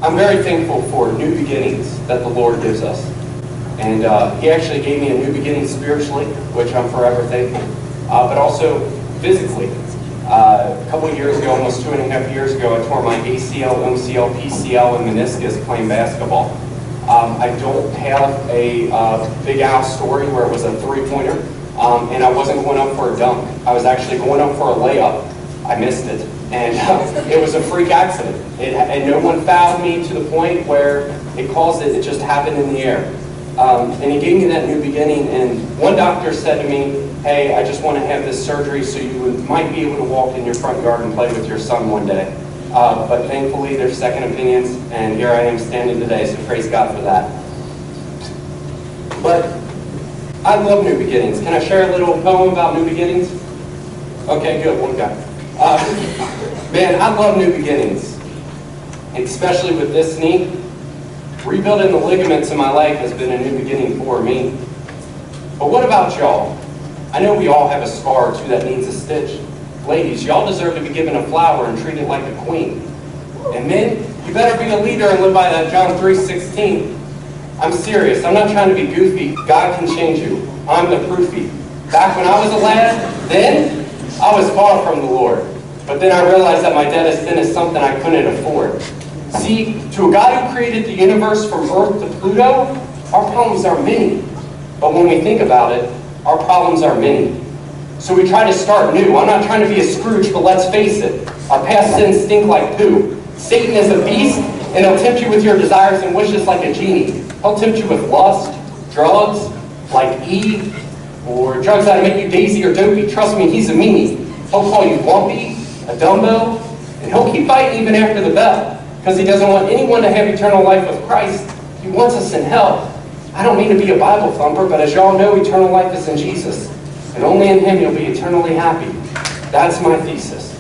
I'm very thankful for new beginnings that the Lord gives us. And He actually gave me a new beginning spiritually, which I'm forever thankful. But also physically. A couple of years ago, almost 2.5 years ago, I tore my ACL, MCL, PCL, and meniscus playing basketball. I don't have a Big Al story where it was a three-pointer, and I wasn't going up for a dunk. I was actually going up for a layup. I missed it, and it was a freak accident. And no one fouled me to the point where it caused it. It just happened in the air. And He gave me that new beginning, and one doctor said to me, hey, I just want to have this surgery so you might be able to walk in your front yard and play with your son one day. But thankfully, there's second opinions, and here I am standing today, so praise God for that. But I love new beginnings. Can I share a little poem about new beginnings? Okay, good, one guy. Man, I love new beginnings, especially with this knee. Rebuilding the ligaments in my leg has been a new beginning for me. But what about y'all? I know we all have a scar or two that needs a stitch. Ladies, y'all deserve to be given a flower and treated like a queen. And men, you better be a leader and live by that John 3:16. I'm serious. I'm not trying to be goofy. God can change you. I'm the proofie. Back when I was a lad, then I was far from the Lord. But then I realized that my debt of sin is something I couldn't afford. See, to a God who created the universe from Earth to Pluto, our problems are many. But when we think about it, our problems are many. So we try to start new. I'm not trying to be a Scrooge, but let's face it. Our past sins stink like poo. Satan is a beast, and he'll tempt you with your desires and wishes like a genie. He'll tempt you with lust, drugs, like E, or drugs that'll make you daisy or dopey. Trust me, he's a meanie. He'll call you lumpy, a dumbo, and he'll keep fighting even after the bell. Because he doesn't want anyone to have eternal life with Christ. He wants us in hell. I don't mean to be a Bible thumper, but as y'all know, eternal life is in Jesus. And only in Him you'll be eternally happy. That's my thesis.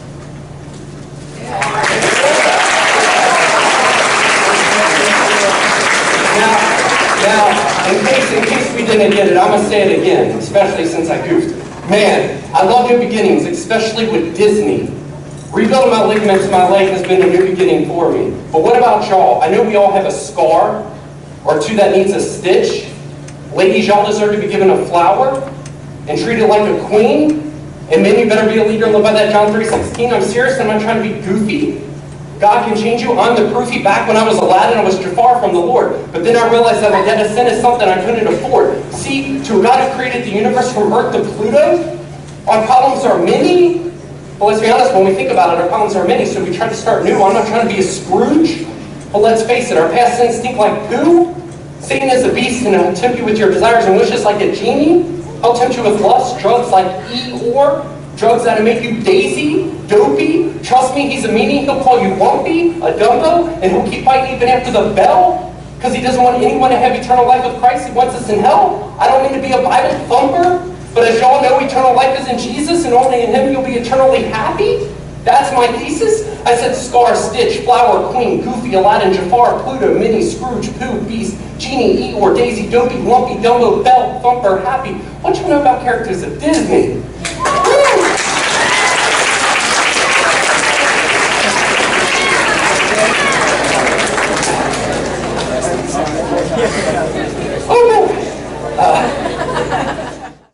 Now, in case we didn't get it, I'm going to say it again, especially since I goofed. Man, I love new beginnings, especially with Disney. Rebuilding my ligaments in my leg has been a new beginning for me. But what about y'all? I know we all have a scar or two that needs a stitch. Ladies, y'all deserve to be given a flower and treated like a queen. And men, you better be a leader and live by that John 3:16. I'm serious, I'm not trying to be goofy. God can change you. I'm the proofie. Back when I was a lad and I was far from the Lord. But then I realized that my debt of sin is something I couldn't afford. See, to a God who created the universe from Earth to Pluto, our problems are many. But let's be honest, when we think about it, our problems are many, so we try to start new. I'm not trying to be a Scrooge. But let's face it, our past sins stink like poo. Satan is a beast, and he'll tempt you with your desires and wishes like a genie. He'll tempt you with lust, drugs like E or drugs that'll make you daisy, dopey. Trust me, he's a meanie. He'll call you lumpy, a dumbo, and he'll keep fighting even after the bell. Because he doesn't want anyone to have eternal life with Christ. He wants us in hell. I don't mean to be a Bible thumper, but as y'all know, eternal life is in Jesus, and only in Him you'll be eternally happy. That's my thesis. I said scar, stitch, flower, queen, goofy, Aladdin, Jafar, Pluto, Minnie, Scrooge, Pooh, Beast, Genie, Eeyore, Daisy, Dopey, Lumpy, Dumbo, Bell, Thumper, Happy. What you know about characters of Disney?